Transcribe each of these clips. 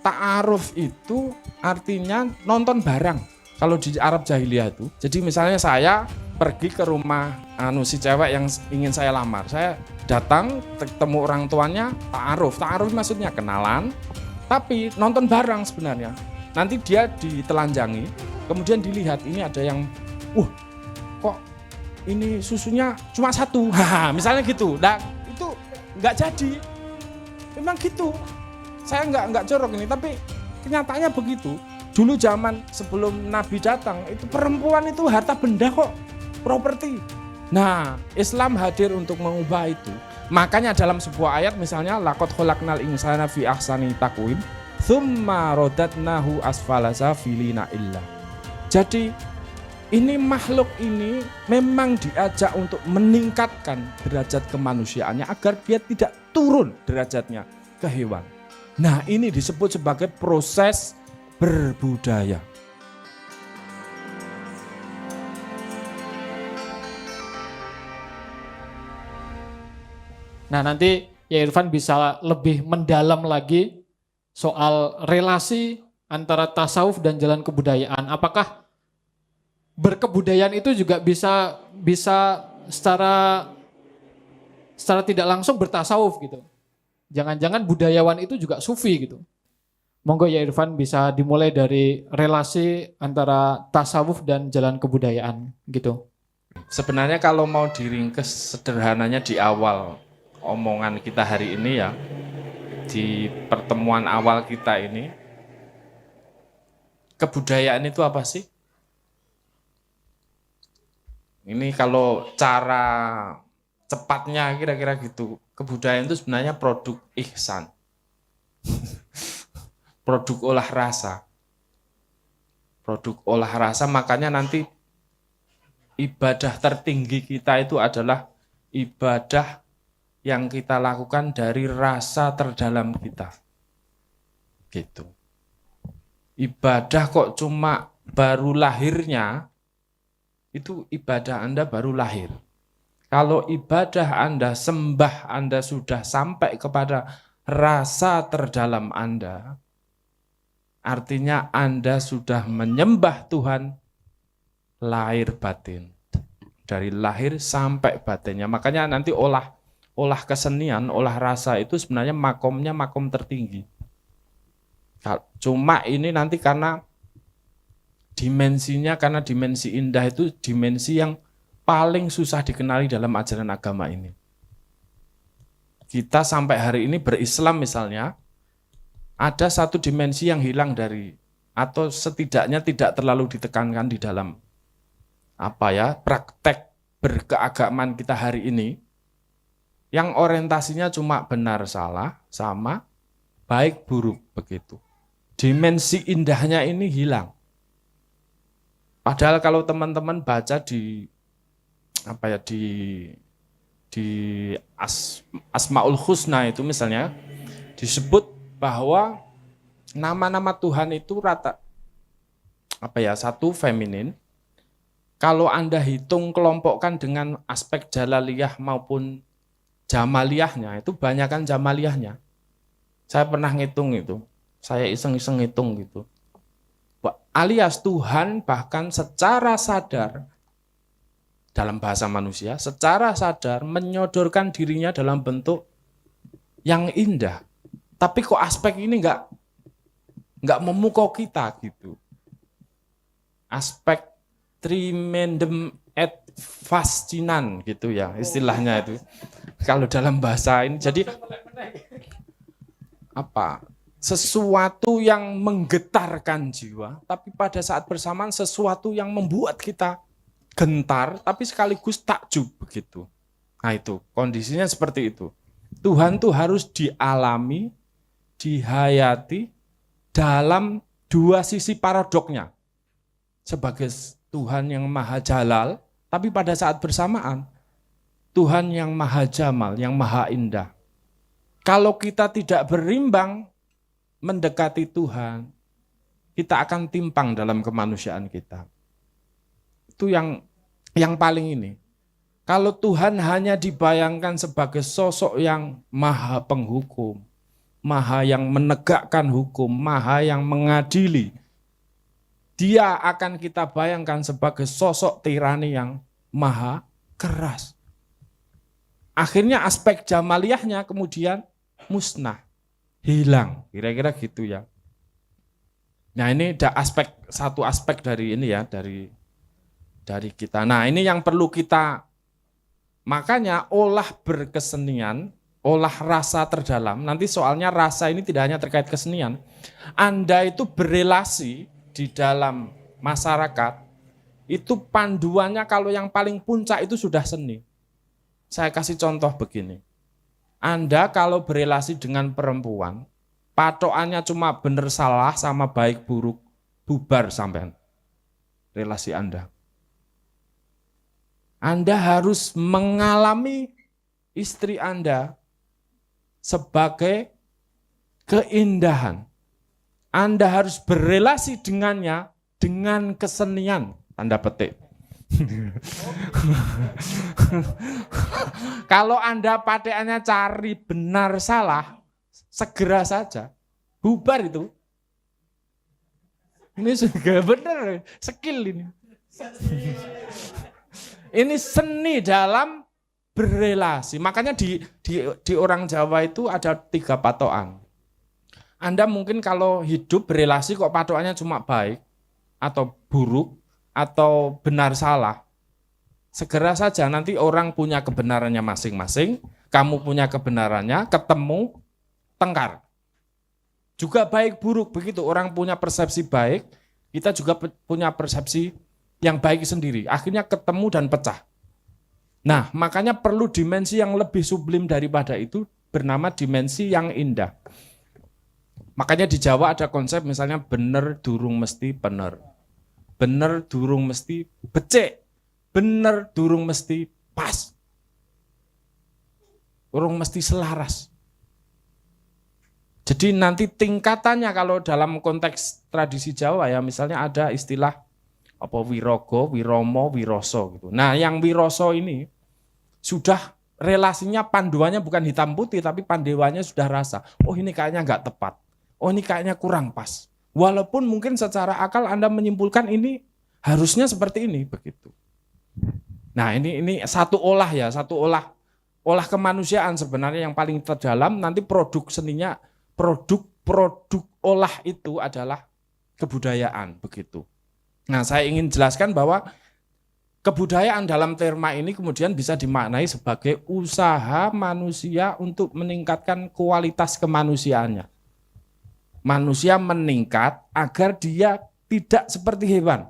ta'aruf itu artinya nonton barang. Kalau di Arab jahiliyah itu. Jadi misalnya saya pergi ke rumah si cewek yang ingin saya lamar. Saya datang ketemu orang tuanya, ta'aruf. Ta'aruf maksudnya kenalan, tapi nonton barang sebenarnya. Nanti dia ditelanjangi, kemudian dilihat ini ada yang kok ini susunya cuma satu. Misalnya gitu. Nah, itu nggak jadi. Memang gitu. Saya nggak jorok ini, tapi kenyataannya begitu. Dulu zaman sebelum Nabi datang, itu perempuan itu harta benda kok, properti. Nah, Islam hadir untuk mengubah itu. Makanya dalam sebuah ayat misalnya, laqad khalaqnal insana fi ahsani taqwim, tsumma radatnahu asfala safilina illa. Jadi, ini makhluk ini memang diajak untuk meningkatkan derajat kemanusiaannya agar dia tidak turun derajatnya ke hewan. Nah, ini disebut sebagai proses berbudaya. Nah, nanti ya Irfan bisa lebih mendalam lagi soal relasi antara tasawuf dan jalan kebudayaan. Apakah berkebudayaan itu juga bisa secara tidak langsung bertasawuf gitu? Jangan-jangan budayawan itu juga sufi gitu. Monggo ya Irfan bisa dimulai dari relasi antara tasawuf dan jalan kebudayaan gitu. Sebenarnya kalau mau diringkes sederhananya di awal omongan kita hari ini ya, di pertemuan awal kita ini, kebudayaan itu apa sih? Ini kalau cara cepatnya kira-kira gitu, kebudayaan itu sebenarnya produk ihsan. Produk olah rasa. Produk olah rasa, makanya nanti ibadah tertinggi kita itu adalah ibadah yang kita lakukan dari rasa terdalam kita. Gitu. Ibadah kok cuma baru lahirnya, itu ibadah Anda baru lahir. Kalau ibadah Anda, sembah Anda sudah sampai kepada rasa terdalam Anda, artinya Anda sudah menyembah Tuhan lahir batin. Dari lahir sampai batinnya. Makanya nanti olah kesenian, olah rasa itu sebenarnya makomnya makom tertinggi. Cuma ini nanti karena dimensinya, karena dimensi indah itu dimensi yang paling susah dikenali dalam ajaran agama ini. Kita sampai hari ini berislam misalnya, ada satu dimensi yang hilang dari, atau setidaknya tidak terlalu ditekankan di dalam praktek berkeagamaan kita hari ini, yang orientasinya cuma benar salah sama baik buruk begitu. Dimensi indahnya ini hilang. Padahal kalau teman-teman baca di Asmaul Husna itu misalnya disebut bahwa nama-nama Tuhan itu satu feminin. Kalau Anda hitung kelompokkan dengan aspek jalaliyah maupun jamaliyahnya, itu banyakan jamaliyahnya. Saya pernah ngitung itu. Saya iseng-iseng ngitung gitu. Alias Tuhan bahkan secara sadar, dalam bahasa manusia, secara sadar menyodorkan dirinya dalam bentuk yang indah. Tapi kok aspek ini nggak memukau kita gitu. Aspek tremendum et fascinan gitu ya istilahnya itu. Kalau dalam bahasa ini jadi sesuatu yang menggetarkan jiwa, tapi pada saat bersamaan sesuatu yang membuat kita gentar, tapi sekaligus takjub begitu. Nah itu, kondisinya seperti itu. Tuhan tuh harus dialami, dihayati dalam dua sisi paradoknya. Sebagai Tuhan yang maha jalal, tapi pada saat bersamaan, Tuhan yang maha jamal, yang maha indah. Kalau kita tidak berimbang mendekati Tuhan, kita akan timpang dalam kemanusiaan kita. Itu yang paling ini. Kalau Tuhan hanya dibayangkan sebagai sosok yang maha penghukum, Maha yang menegakkan hukum, Maha yang mengadili. Dia akan kita bayangkan sebagai sosok tirani yang maha keras. Akhirnya aspek jamaliyahnya kemudian musnah, hilang, kira-kira gitu ya. Nah ini ada satu aspek dari ini ya, dari kita. Nah ini yang perlu kita, makanya olah berkesenian, olah rasa terdalam. Nanti soalnya rasa ini tidak hanya terkait kesenian. Anda itu berelasi di dalam masyarakat, itu panduannya kalau yang paling puncak itu sudah seni. Saya kasih contoh begini. Anda kalau berelasi dengan perempuan, patokannya cuma benar salah sama baik buruk, bubar sampean relasi Anda. Anda harus mengalami istri Anda sebagai keindahan. Anda harus berelasi dengannya dengan kesenian, tanda petik. Kalau Anda patokannya cari benar salah, segera saja bubar itu. Ini sudah benar, skill ini. Ini seni dalam berelasi. Makanya di orang Jawa itu ada 3 patokan. Anda mungkin kalau hidup berelasi kok patokannya cuma baik atau buruk atau benar salah. Segera saja nanti orang punya kebenarannya masing-masing, kamu punya kebenarannya, ketemu, tengkar. Juga baik buruk begitu, orang punya persepsi baik, kita juga punya persepsi yang baik sendiri. Akhirnya ketemu dan pecah. Nah, makanya perlu dimensi yang lebih sublim daripada itu, bernama dimensi yang indah. Makanya di Jawa ada konsep misalnya bener durung mesti bener. Bener durung mesti becik. Bener durung mesti pas. Urung mesti selaras. Jadi nanti tingkatannya kalau dalam konteks tradisi Jawa ya misalnya ada istilah apa wirogo, wiromo, wiroso gitu. Nah, yang wiroso ini sudah relasinya panduannya bukan hitam putih tapi panduannya sudah rasa. Oh, ini kayaknya enggak tepat. Oh, ini kayaknya kurang pas. Walaupun mungkin secara akal Anda menyimpulkan ini harusnya seperti ini begitu. Nah, ini satu olah ya, satu olah kemanusiaan sebenarnya yang paling terdalam. Nanti produk seninya, produk olah itu adalah kebudayaan begitu. Nah, saya ingin jelaskan bahwa kebudayaan dalam terma ini kemudian bisa dimaknai sebagai usaha manusia untuk meningkatkan kualitas kemanusiaannya. Manusia meningkat agar dia tidak seperti hewan.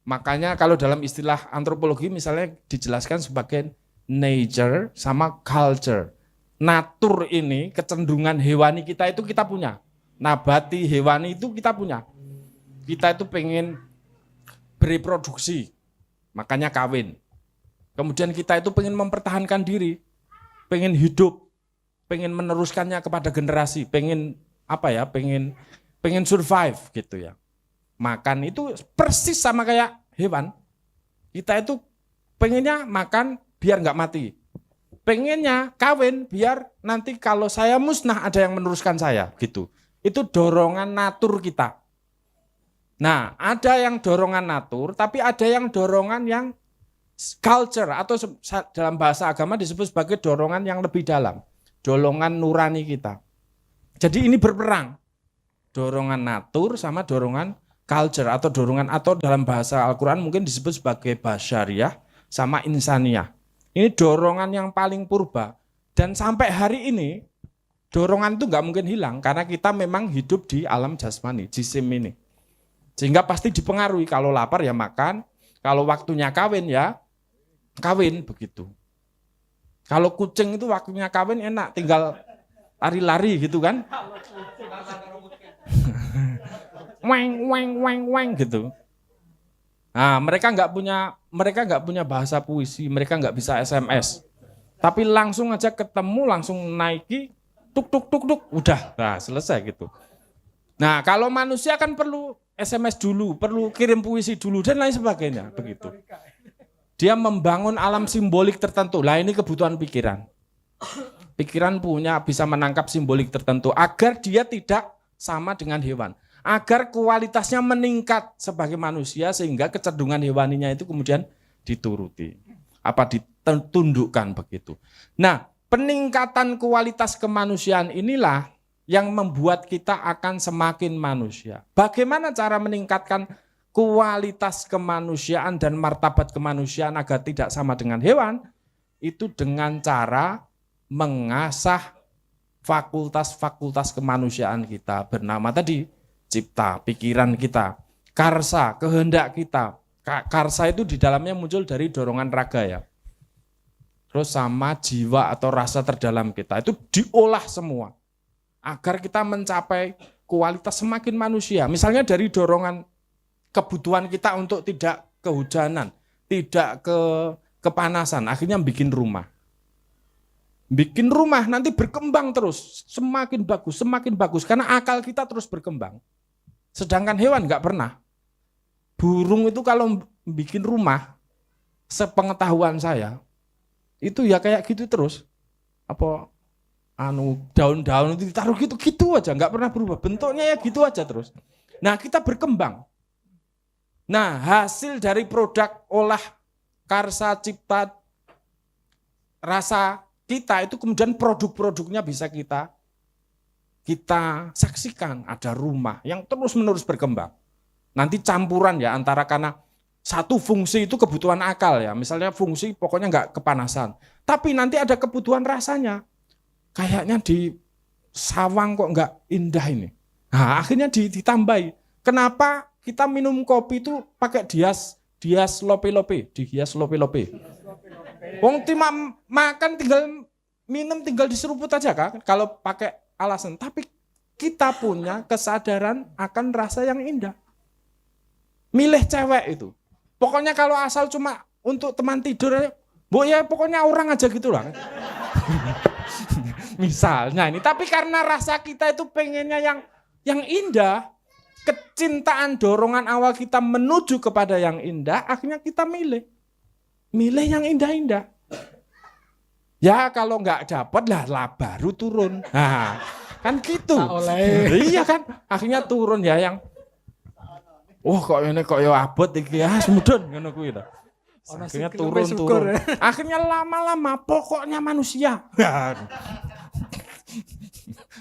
Makanya kalau dalam istilah antropologi misalnya dijelaskan sebagai nature sama culture. Natur ini, kecenderungan hewani kita itu kita punya. Nabati, hewani itu kita punya. Kita itu pengen bereproduksi, makanya kawin. Kemudian kita itu pengen mempertahankan diri, pengen hidup, pengen meneruskannya kepada generasi, pengen survive gitu ya. Makan itu persis sama kayak hewan. Kita itu pengennya makan biar nggak mati. Pengennya kawin biar nanti kalau saya musnah ada yang meneruskan saya gitu. Itu dorongan natur kita. Nah, ada yang dorongan natur, tapi ada yang dorongan yang culture atau dalam bahasa agama disebut sebagai dorongan yang lebih dalam. Dorongan nurani kita. Jadi ini berperang. Dorongan natur sama dorongan culture atau dorongan atau dalam bahasa Al-Quran mungkin disebut sebagai basyariah sama insaniyah. Ini dorongan yang paling purba dan sampai hari ini dorongan itu nggak mungkin hilang karena kita memang hidup di alam jasmani, jisim ini. Sehingga pasti dipengaruhi kalau lapar ya makan, kalau waktunya kawin ya kawin begitu. Kalau kucing itu waktunya kawin enak tinggal lari-lari gitu kan. Weng gitu. Nah, mereka nggak punya bahasa puisi, mereka nggak bisa SMS. Tapi langsung aja ketemu, langsung naiki, tuk, udah, nah selesai gitu. Nah, kalau manusia kan perlu SMS dulu, perlu kirim puisi dulu, dan lain sebagainya, begitu. Dia membangun alam simbolik tertentu, lah ini kebutuhan pikiran. pikiran punya, bisa menangkap simbolik tertentu agar dia tidak sama dengan hewan. Agar kualitasnya meningkat sebagai manusia sehingga kecenderungan hewaninya itu kemudian dituruti. Apa ditundukkan begitu. Nah, peningkatan kualitas kemanusiaan inilah yang membuat kita akan semakin manusia. Bagaimana cara meningkatkan kualitas kemanusiaan dan martabat kemanusiaan agar tidak sama dengan hewan? Itu dengan cara mengasah fakultas-fakultas kemanusiaan kita bernama tadi cipta, pikiran kita, karsa, kehendak kita. Karsa itu di dalamnya muncul dari dorongan raga ya. Terus sama jiwa atau rasa terdalam kita itu diolah semua agar kita mencapai kualitas semakin manusia. Misalnya dari dorongan kebutuhan kita untuk tidak kehujanan, tidak kepanasan, akhirnya bikin rumah. Bikin rumah nanti berkembang terus, semakin bagus karena akal kita terus berkembang. Sedangkan hewan nggak pernah. Burung itu kalau bikin rumah, sepengetahuan saya, itu ya kayak gitu terus. Apa daun-daun itu ditaruh gitu aja, nggak pernah berubah. Bentuknya ya gitu aja terus. Nah, kita berkembang. Nah, hasil dari produk olah karsa cipta rasa kita itu kemudian produk-produknya bisa kita saksikan. Ada rumah yang terus-menerus berkembang. Nanti campuran ya antara karena satu fungsi itu kebutuhan akal ya. Misalnya fungsi pokoknya nggak kepanasan. Tapi nanti ada kebutuhan rasanya. Kayaknya di sawang kok nggak indah ini. Nah, akhirnya ditambahi. Kenapa kita minum kopi itu pakai dihias lope-lope. Wong timah makan tinggal minum tinggal diseruput aja kan kalau pakai alasan. Tapi kita punya kesadaran akan rasa yang indah. Milih cewek itu. Pokoknya kalau asal cuma untuk teman tidur, ya pokoknya orang aja gitu lah. Misalnya ini, tapi karena rasa kita itu pengennya yang indah, kecintaan dorongan awal kita menuju kepada yang indah, akhirnya kita milih yang indah-indah. Ya kalau nggak dapat lah baru turun. Nah, kan gitu. Iya kan, akhirnya turun ya yang kok ini kok ya abot iki ya semudun ngono kuwi to. Akhirnya turun. Akhirnya lama-lama pokoknya manusia.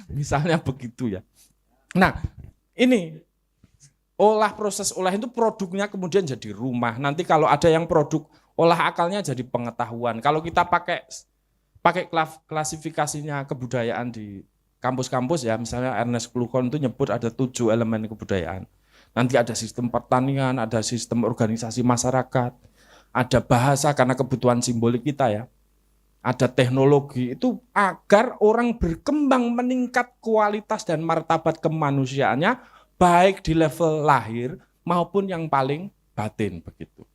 Misalnya begitu ya. Nah, ini proses olah itu produknya kemudian jadi rumah. Nanti kalau ada yang produk olah akalnya jadi pengetahuan. Kalau kita pakai klasifikasinya kebudayaan di kampus-kampus ya, misalnya Ernest Kluckhohn itu nyebut ada 7 elemen kebudayaan. Nanti ada sistem pertanian, ada sistem organisasi masyarakat, ada bahasa karena kebutuhan simbolik kita ya. Ada teknologi itu agar orang berkembang meningkat kualitas dan martabat kemanusiaannya baik di level lahir maupun yang paling batin begitu.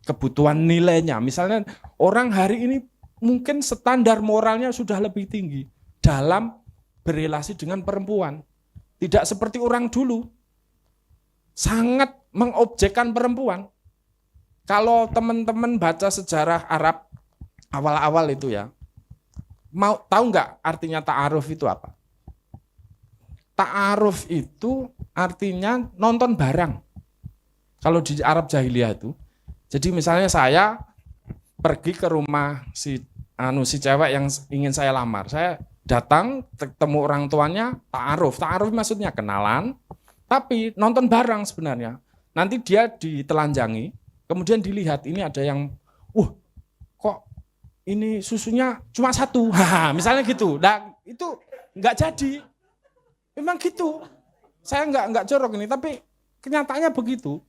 Kebutuhan nilainya, misalnya orang hari ini mungkin standar moralnya sudah lebih tinggi dalam berrelasi dengan perempuan. Tidak seperti orang dulu, sangat mengobjekkan perempuan. Kalau teman-teman baca sejarah Arab awal-awal itu ya, mau tahu nggak artinya ta'aruf itu apa? Ta'aruf itu artinya nonton barang. Kalau di Arab jahiliyah itu, jadi misalnya saya pergi ke rumah si cewek yang ingin saya lamar, saya datang ketemu orang tuanya, ta'aruf. Ta'aruf maksudnya kenalan, tapi nonton barang sebenarnya. Nanti dia ditelanjangi, kemudian dilihat ini ada yang, kok ini susunya cuma 1, misalnya gitu. Nah itu nggak jadi, memang gitu. Saya nggak jorok ini, tapi kenyataannya begitu.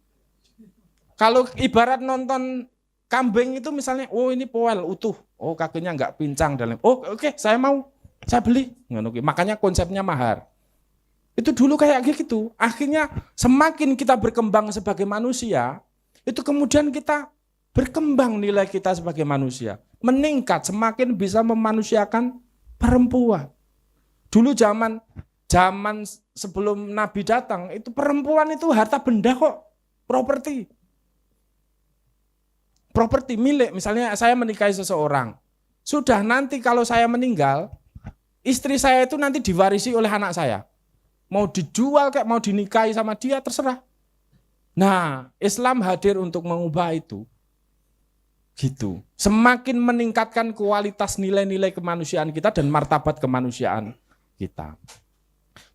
Kalau ibarat nonton kambing itu misalnya, ini poel utuh, kakinya nggak pincang dalam, oke, saya mau, saya beli. Makanya konsepnya mahar. Itu dulu kayak gitu. Akhirnya semakin kita berkembang sebagai manusia, itu kemudian kita berkembang nilai kita sebagai manusia, meningkat, semakin bisa memanusiakan perempuan. Dulu zaman sebelum Nabi datang, itu perempuan itu harta benda kok, properti milik. Misalnya saya menikahi seseorang, sudah nanti kalau saya meninggal, istri saya itu nanti diwarisi oleh anak saya. Mau dijual kayak mau dinikahi sama dia terserah. Nah, Islam hadir untuk mengubah itu. Gitu. Semakin meningkatkan kualitas nilai-nilai kemanusiaan kita dan martabat kemanusiaan kita.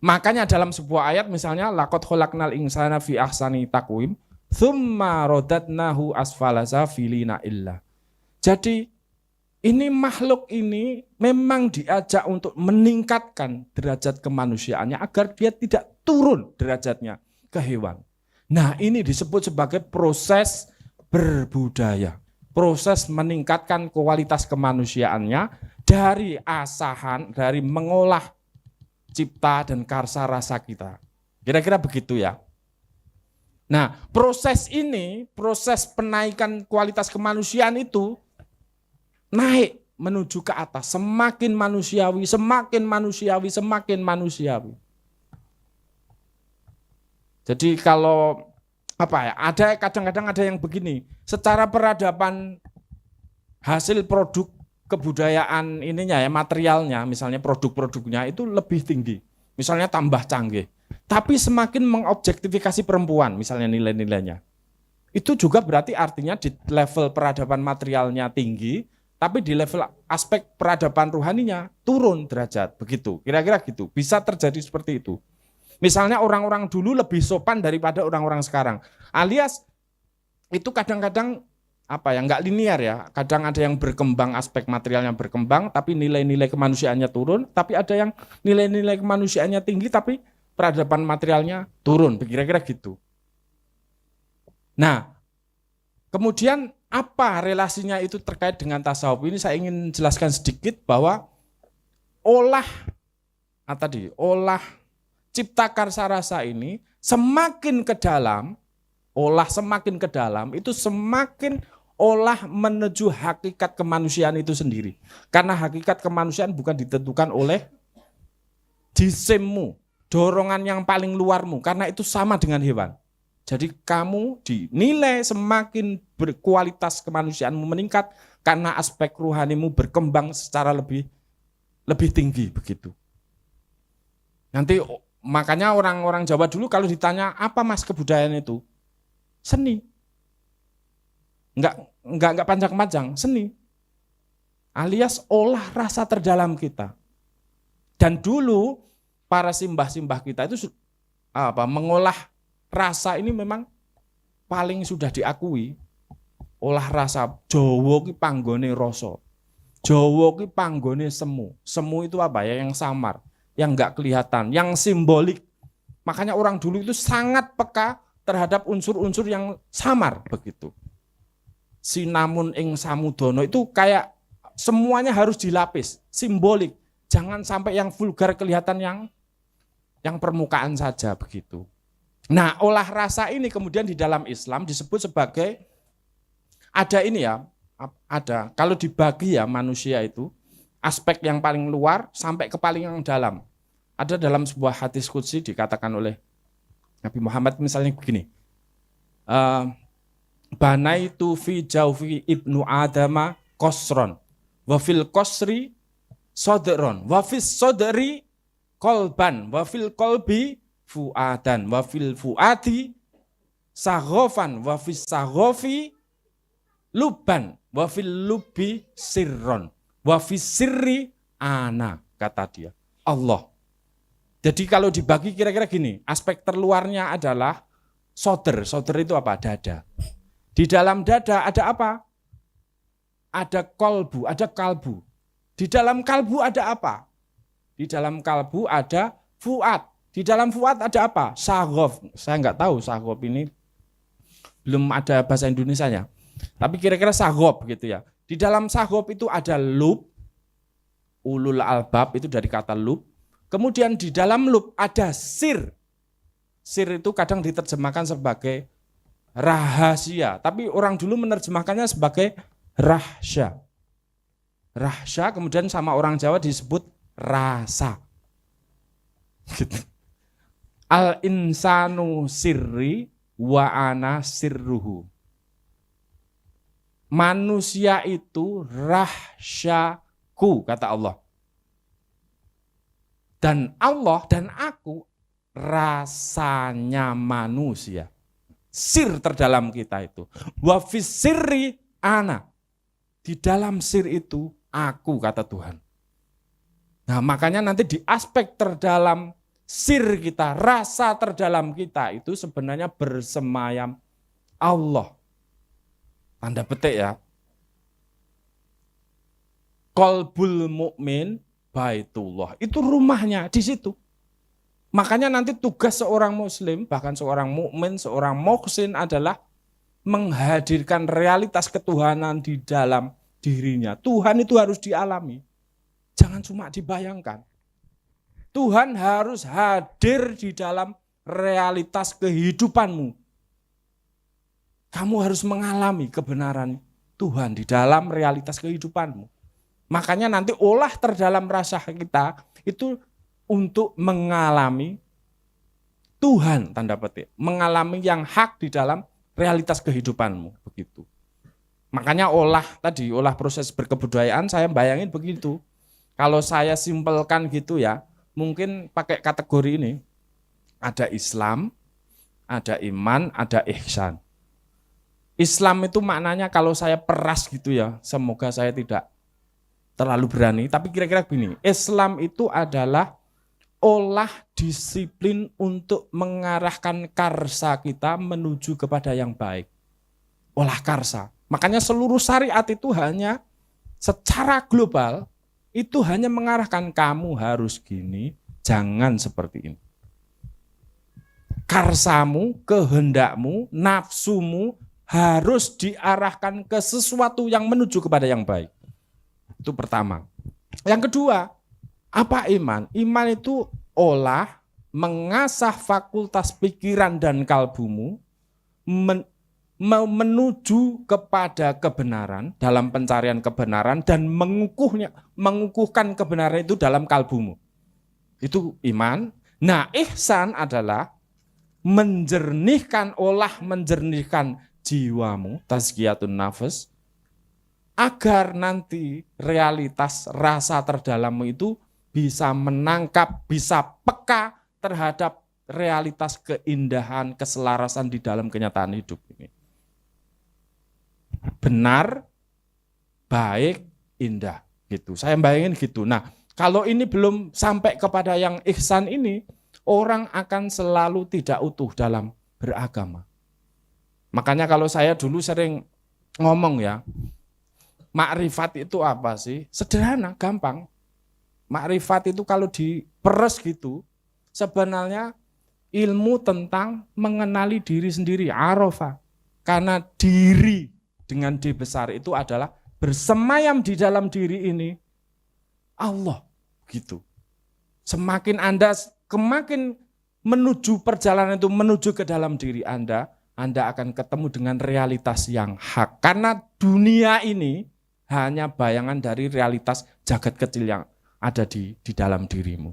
Makanya dalam sebuah ayat misalnya laqad khalaqnal insana fi ahsani taqwim tsumma radatnahu asfala safilina illa. Jadi ini makhluk ini memang diajak untuk meningkatkan derajat kemanusiaannya agar dia tidak turun derajatnya ke hewan. Nah, ini disebut sebagai proses berbudaya. Proses meningkatkan kualitas kemanusiaannya dari asahan, dari mengolah cipta dan karsa rasa kita. Kira-kira begitu ya. Nah, proses ini, proses penaikan kualitas kemanusiaan itu naik menuju ke atas, semakin manusiawi, semakin manusiawi, semakin manusiawi. Jadi kalau ada kadang-kadang ada yang begini, secara peradaban hasil produk kebudayaan ininya ya, materialnya, misalnya produk-produknya itu lebih tinggi, misalnya tambah canggih. Tapi semakin mengobjektifikasi perempuan, misalnya nilai-nilainya. Itu juga berarti artinya di level peradaban materialnya tinggi, tapi di level aspek peradaban rohaninya turun derajat, begitu. Kira-kira gitu, bisa terjadi seperti itu. Misalnya orang-orang dulu lebih sopan daripada orang-orang sekarang. Alias itu kadang-kadang nggak linear ya. Kadang ada yang berkembang, aspek materialnya berkembang, tapi nilai-nilai kemanusiaannya turun. Tapi ada yang nilai-nilai kemanusiaannya tinggi, tapi peradaban materialnya turun. Kira-kira gitu. Nah, kemudian apa relasinya itu terkait dengan tasawuf? Ini saya ingin jelaskan sedikit bahwa olah cipta karsa rasa ini semakin ke dalam, itu semakin olah menuju hakikat kemanusiaan itu sendiri. Karena hakikat kemanusiaan bukan ditentukan oleh jisimmu, dorongan yang paling luarmu, karena itu sama dengan hewan. Jadi kamu dinilai semakin berkualitas kemanusiaanmu meningkat karena aspek rohanimu berkembang secara lebih tinggi begitu. Nanti makanya orang-orang Jawa dulu kalau ditanya apa mas kebudayaan itu? Seni. Enggak panjang-panjang, seni. Alias olah rasa terdalam kita. Dan dulu para simbah-simbah kita itu mengolah rasa ini memang paling sudah diakui. Olah rasa Jawa ki panggone rasa. Jawa ki panggone semu. Semu itu apa ya? Yang samar, yang enggak kelihatan, yang simbolik. Makanya orang dulu itu sangat peka terhadap unsur-unsur yang samar begitu. Sinamun ing samudono itu kayak semuanya harus dilapis, simbolik. Jangan sampai yang vulgar kelihatan yang permukaan saja begitu. Nah, olah rasa ini kemudian di dalam Islam disebut sebagai ada kalau dibagi ya manusia itu aspek yang paling luar sampai ke paling yang dalam. Ada dalam sebuah hadis qudsi dikatakan oleh Nabi Muhammad misalnya begini. Banaitu fi jawfi ibnu adama qasran wa fil qasri sadron wa fis sadri qalban wa fil qalbi fuadan wa fil fuadi saghofan wa fis saghofi luban wa fil lubi sirron wa fis sirri ana, kata dia Allah. Jadi kalau dibagi kira-kira gini, aspek terluarnya adalah soder itu apa? Dada. Di dalam dada ada apa? Ada kolbu, ada kalbu. Di dalam kalbu ada apa? Di dalam kalbu ada fuad. Di dalam fuad ada apa? Saghof. Saya nggak tahu saghof ini, belum ada bahasa Indonesianya. Tapi kira-kira saghof gitu ya. Di dalam saghof itu ada lub, ulul albab itu dari kata lub. Kemudian di dalam lub ada sir. Sir itu kadang diterjemahkan sebagai rahasia, tapi orang dulu menerjemahkannya sebagai rahsya. Rahsya kemudian sama orang Jawa disebut rasa. Gitu. Al insanu sirri wa ana sirruhu. Manusia itu rahsyaku, kata Allah. Dan Allah dan aku rasanya manusia. Sir terdalam kita itu. Wa fis sirri ana. Di dalam sir itu aku, kata Tuhan. Nah, makanya nanti di aspek terdalam sir kita, rasa terdalam kita itu sebenarnya bersemayam Allah. Tanda petik ya. Qalbul mukmin baitullah. Itu rumahnya di situ. Makanya nanti tugas seorang muslim, bahkan seorang mukmin, seorang muhsin adalah menghadirkan realitas ketuhanan di dalam dirinya. Tuhan itu harus dialami. Jangan cuma dibayangkan. Tuhan harus hadir di dalam realitas kehidupanmu. Kamu harus mengalami kebenaran Tuhan di dalam realitas kehidupanmu. Makanya nanti olah terdalam rasa kita itu untuk mengalami Tuhan, tanda petik, mengalami yang hak di dalam realitas kehidupanmu, begitu. Makanya olah proses berkebudayaan saya bayangin begitu. Kalau saya simpelkan gitu ya, mungkin pakai kategori ini, ada Islam, ada iman, ada ihsan. Islam itu maknanya kalau saya peras gitu ya, semoga saya tidak terlalu berani, tapi kira-kira begini, Islam itu adalah olah disiplin untuk mengarahkan karsa kita menuju kepada yang baik. Olah karsa. Makanya seluruh syariat itu hanya secara global itu hanya mengarahkan kamu harus gini, jangan seperti ini. Karsamu, kehendakmu, nafsumu harus diarahkan ke sesuatu yang menuju kepada yang baik. Itu pertama. Yang kedua, apa iman? Iman itu olah mengasah fakultas pikiran dan kalbumu menuju kepada kebenaran dalam pencarian kebenaran dan mengukuhkan kebenaran itu dalam kalbumu. Itu iman. Nah, ihsan adalah menjernihkan jiwamu, tazkiyatun nafas, agar nanti realitas rasa terdalammu itu bisa menangkap, bisa peka terhadap realitas keindahan, keselarasan di dalam kenyataan hidup ini. Benar, baik, indah, gitu. Saya bayangin gitu. Nah, kalau ini belum sampai kepada yang ihsan ini, orang akan selalu tidak utuh dalam beragama. Makanya kalau saya dulu sering ngomong ya, makrifat itu apa sih? Sederhana, gampang. Makrifat itu kalau diperes gitu, sebenarnya ilmu tentang mengenali diri sendiri, arafah. Karena diri dengan D besar itu adalah bersemayam di dalam diri ini Allah, gitu. Semakin semakin menuju perjalanan itu menuju ke dalam diri Anda akan ketemu dengan realitas yang hak. Karena dunia ini hanya bayangan dari realitas jagat kecil yang ada di dalam dirimu.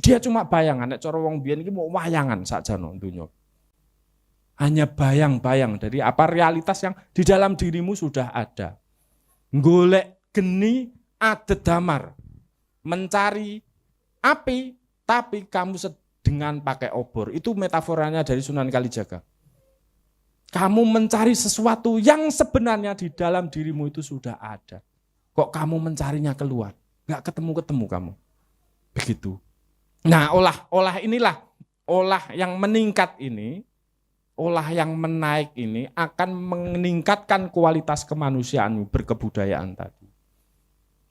Dia cuma bayangan, nek cara wong biyen iki mau wayangan saja no dunya. Hanya bayang-bayang dari apa realitas yang di dalam dirimu sudah ada. Golek geni adet damar. Mencari api tapi kamu dengan pakai obor. Itu metaforanya dari Sunan Kalijaga. Kamu mencari sesuatu yang sebenarnya di dalam dirimu itu sudah ada. Kok kamu mencarinya keluar? Gak ketemu-ketemu kamu. Begitu. Nah, olah inilah, olah yang meningkat ini, olah yang menaik ini akan meningkatkan kualitas kemanusiaanmu, berkebudayaan tadi.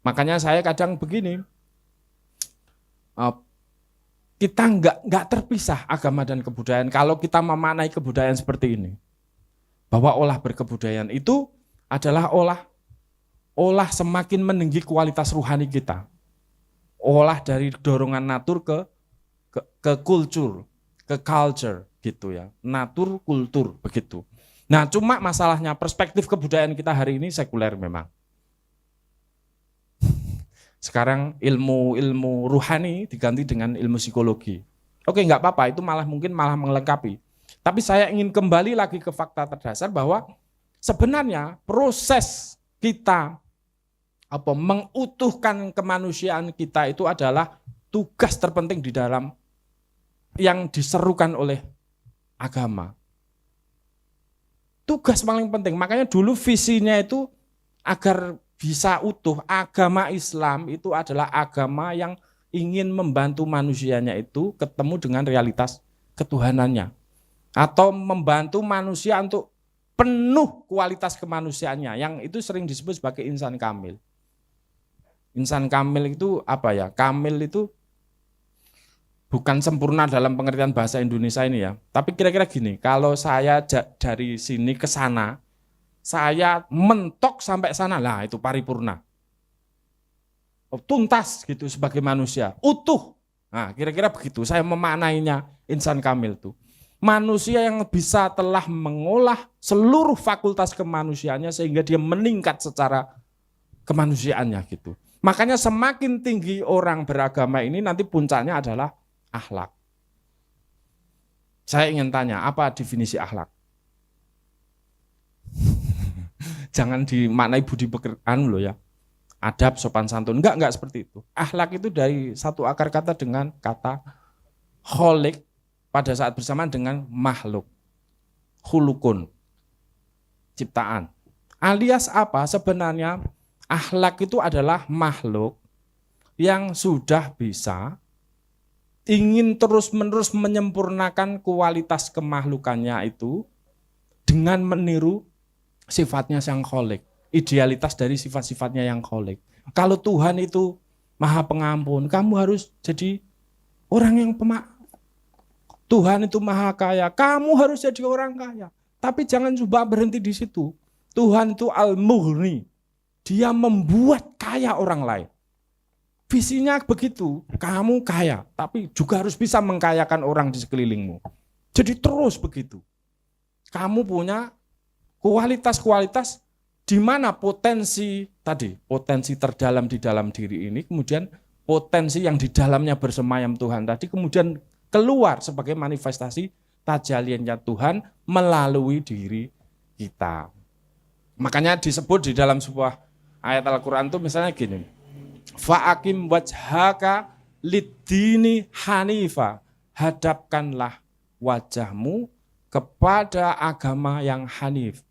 Makanya saya kadang begini, kita nggak terpisah agama dan kebudayaan kalau kita memaknai kebudayaan seperti ini. Bahwa olah berkebudayaan itu adalah olah semakin meninggi kualitas rohani kita. Olah dari dorongan natur ke kultur, ke culture gitu ya. Natur, kultur begitu. Nah, cuma masalahnya perspektif kebudayaan kita hari ini sekuler memang. Sekarang ilmu rohani diganti dengan ilmu psikologi. Oke, enggak apa-apa, itu mungkin malah melengkapi. Tapi saya ingin kembali lagi ke fakta terdasar bahwa sebenarnya proses kita mengutuhkan kemanusiaan kita itu adalah tugas terpenting di dalam yang diserukan oleh agama. Tugas paling penting, makanya dulu visinya itu agar bisa utuh, agama Islam itu adalah agama yang ingin membantu manusianya itu ketemu dengan realitas ketuhanannya. Atau membantu manusia untuk penuh kualitas kemanusiaannya, yang itu sering disebut sebagai insan kamil. Insan kamil itu apa ya? Kamil itu bukan sempurna dalam pengertian bahasa Indonesia ini ya. Tapi kira-kira gini, kalau saya dari sini ke sana, saya mentok sampai sana, lah itu paripurna. Tuntas gitu sebagai manusia, utuh. Nah, kira-kira begitu saya memaknainya insan kamil itu. Manusia yang bisa telah mengolah seluruh fakultas kemanusiaannya sehingga dia meningkat secara kemanusiaannya gitu. Makanya semakin tinggi orang beragama ini nanti puncaknya adalah akhlak. Saya ingin tanya, apa definisi akhlak? Jangan dimaknai budi pekerjaan loh ya. Adab, sopan santun, enggak seperti itu. Akhlak itu dari satu akar kata dengan kata kholik pada saat bersamaan dengan makhluk, khulukun, ciptaan. Alias apa? Sebenarnya akhlak itu adalah makhluk yang sudah bisa ingin terus-menerus menyempurnakan kualitas kemakhlukannya itu dengan meniru sifatnya sang kholik. Idealitas dari sifat-sifatnya yang kholik. Kalau Tuhan itu maha pengampun, kamu harus jadi orang yang pemaaf. Tuhan itu maha kaya, kamu harus jadi orang kaya. Tapi jangan coba berhenti di situ. Tuhan itu al-mughni, dia membuat kaya orang lain. Visinya begitu, kamu kaya, tapi juga harus bisa mengkayakan orang di sekelilingmu. Jadi terus begitu. Kamu punya kualitas-kualitas di mana potensi tadi, potensi terdalam di dalam diri ini, kemudian potensi yang di dalamnya bersemayam Tuhan tadi, kemudian keluar sebagai manifestasi tajaliannya Tuhan melalui diri kita. Makanya disebut di dalam sebuah ayat Al-Quran itu misalnya gini, fa'akim wajhaka lid-dini hanifa, hadapkanlah wajahmu kepada agama yang hanif.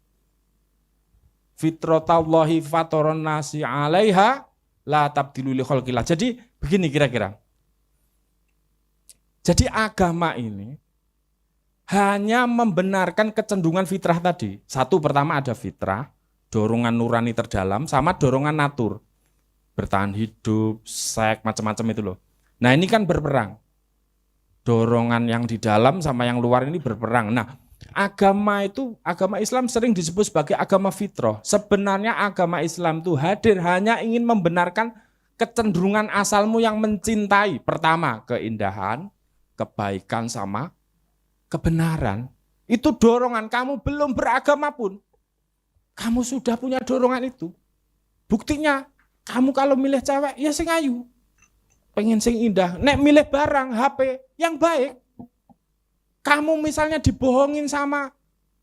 Fitratallahi fatoron nasi alaiha la tabdilu li khalqillah. Jadi begini kira-kira. Jadi agama ini hanya membenarkan kecenderungan fitrah tadi. Satu, pertama ada fitrah, dorongan nurani terdalam sama dorongan natur. Bertahan hidup, seks, macam-macam itu loh. Nah ini kan berperang. Dorongan yang di dalam sama yang luar ini berperang. Nah, agama Islam sering disebut sebagai agama fitrah. Sebenarnya agama Islam itu hadir hanya ingin membenarkan kecenderungan asalmu yang mencintai. Pertama, keindahan, kebaikan sama kebenaran. Itu dorongan kamu belum beragama pun. Kamu sudah punya dorongan itu. Buktinya, kamu kalau milih cewek, ya sing ayu. Pengen sing indah. Nek milih barang, HP, yang baik. Kamu misalnya dibohongin sama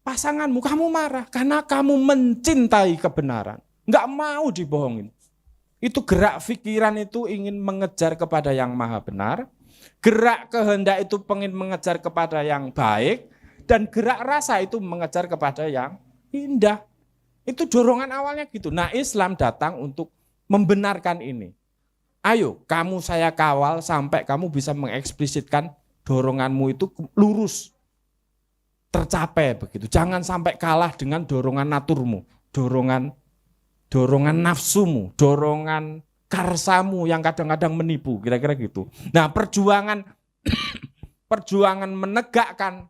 pasanganmu, kamu marah karena kamu mencintai kebenaran. Enggak mau dibohongin. Itu gerak pikiran itu ingin mengejar kepada yang maha benar. Gerak kehendak itu pengen mengejar kepada yang baik. Dan gerak rasa itu mengejar kepada yang indah. Itu dorongan awalnya gitu. Nah Islam datang untuk membenarkan ini. Ayo kamu saya kawal sampai kamu bisa mengeksplisitkan doronganmu itu lurus, tercapai begitu. Jangan sampai kalah dengan dorongan naturmu, dorongan nafsumu, dorongan karsamu yang kadang-kadang menipu, kira-kira gitu. Nah, perjuangan menegakkan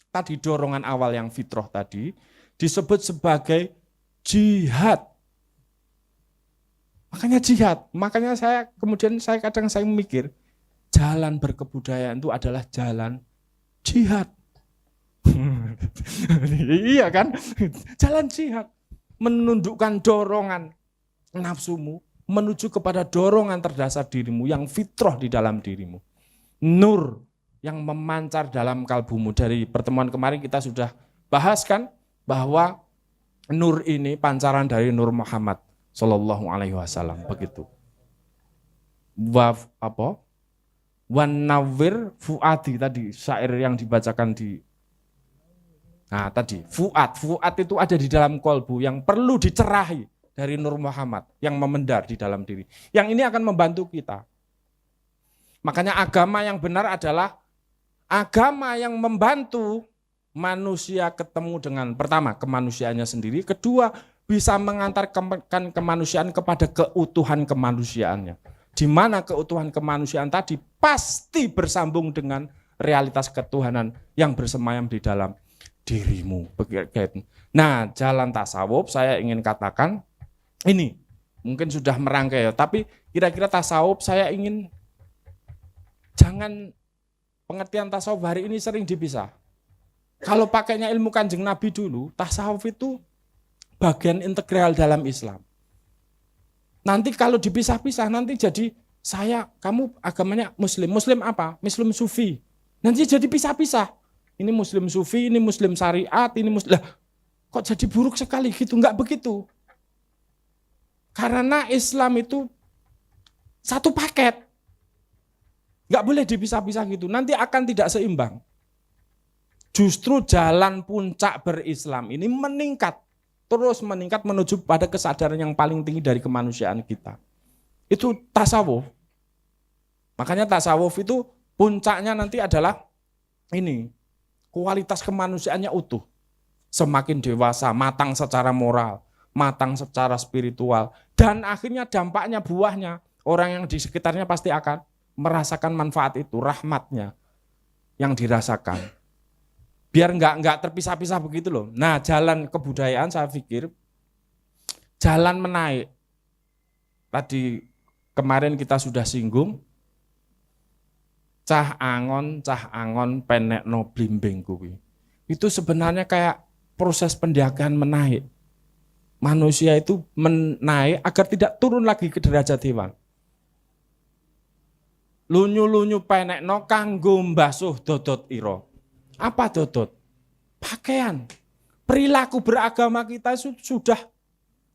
tadi dorongan awal yang fitrah tadi disebut sebagai jihad. Makanya jihad. Makanya saya kadang mikir jalan berkebudayaan itu adalah jalan jihad. Iya kan? Jalan jihad. Menundukkan dorongan nafsumu menuju kepada dorongan terdasar dirimu yang fitrah di dalam dirimu. Nur yang memancar dalam kalbumu. Dari pertemuan kemarin kita sudah bahas kan bahwa nur ini pancaran dari Nur Muhammad Sallallahu Alaihi Wasallam begitu. Wan nawwir fuadi tadi syair yang dibacakan di tadi fuad itu ada di dalam kolbu yang perlu dicerahi dari Nur Muhammad yang memendar di dalam diri. Yang ini akan membantu kita. Makanya agama yang benar adalah agama yang membantu manusia ketemu dengan pertama kemanusiaannya sendiri, kedua bisa mengantarkan kemanusiaan kepada keutuhan kemanusiaannya. Di mana keutuhan kemanusiaan tadi pasti bersambung dengan realitas ketuhanan yang bersemayam di dalam dirimu. Nah, jalan tasawuf saya ingin katakan ini mungkin sudah merangkai ya, tapi kira-kira tasawuf saya ingin jangan pengertian tasawuf hari ini sering dipisah. Kalau pakainya ilmu Kanjeng Nabi dulu, tasawuf itu bagian integral dalam Islam. Nanti kalau dipisah-pisah nanti jadi kamu agamanya Muslim. Muslim apa? Muslim Sufi. Nanti jadi pisah-pisah. Ini Muslim Sufi, ini Muslim Syariat, ini Muslim. Lah, kok jadi buruk sekali gitu? Enggak begitu. Karena Islam itu satu paket. Enggak boleh dipisah-pisah gitu. Nanti akan tidak seimbang. Justru jalan puncak berislam ini meningkat. Terus meningkat menuju pada kesadaran yang paling tinggi dari kemanusiaan kita. Itu tasawuf. Makanya tasawuf itu puncaknya nanti adalah ini. Kualitas kemanusiaannya utuh. Semakin dewasa, matang secara moral, matang secara spiritual. Dan akhirnya dampaknya, buahnya, orang yang di sekitarnya pasti akan merasakan manfaat itu, rahmatnya yang dirasakan. Biar enggak terpisah-pisah begitu loh. Nah, jalan kebudayaan saya pikir, jalan menaik. Tadi kemarin kita sudah singgung, cah angon penekno blimbing kuwi. Itu sebenarnya kayak proses pendidikan menaik. Manusia itu menaik agar tidak turun lagi ke derajat hewan. Lunyu-lunyu penekno kanggo mbasuh dodot ira. Apa dodot? Pakaian. Perilaku beragama kita sudah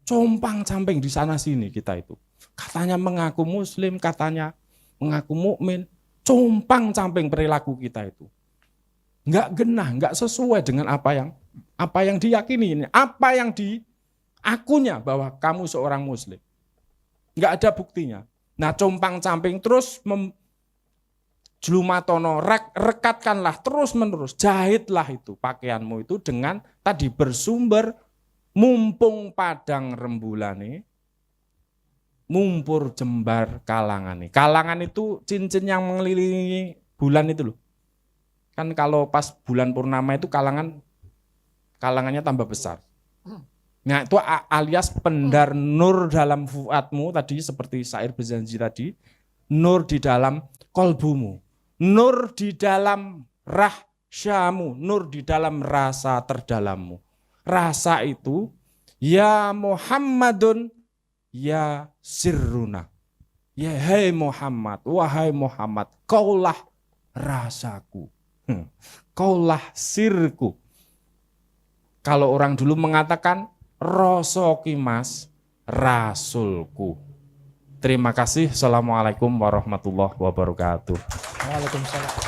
compang-camping di sana sini kita itu. Katanya mengaku muslim, katanya mengaku mukmin. Compang-camping perilaku kita itu. Enggak genah, enggak sesuai dengan apa yang diyakini, apa yang diakunya bahwa kamu seorang muslim. Enggak ada buktinya. Nah, compang-camping terus jlumatono, rekatkanlah terus-menerus, jahitlah itu pakaianmu itu dengan tadi bersumber mumpung padang rembulane, mumpur jembar kalangan. Kalangan itu cincin yang mengelilingi bulan itu loh. Kan kalau pas bulan purnama itu kalangannya tambah besar. Nah itu alias pendar nur dalam fuadmu tadi seperti syair berjanji tadi. Nur di dalam kolbumu. Nur di dalam rahsyamu. Nur di dalam rasa terdalammu. Rasa itu ya Muhammadun ya sirruna. Ya hai Muhammad, wahai Muhammad, kaulah rasaku. Kaulah sirku. Kalau orang dulu mengatakan rosoki mas, rasulku. Terima kasih. Assalamualaikum warahmatullahi wabarakatuh. Waalaikumsalam.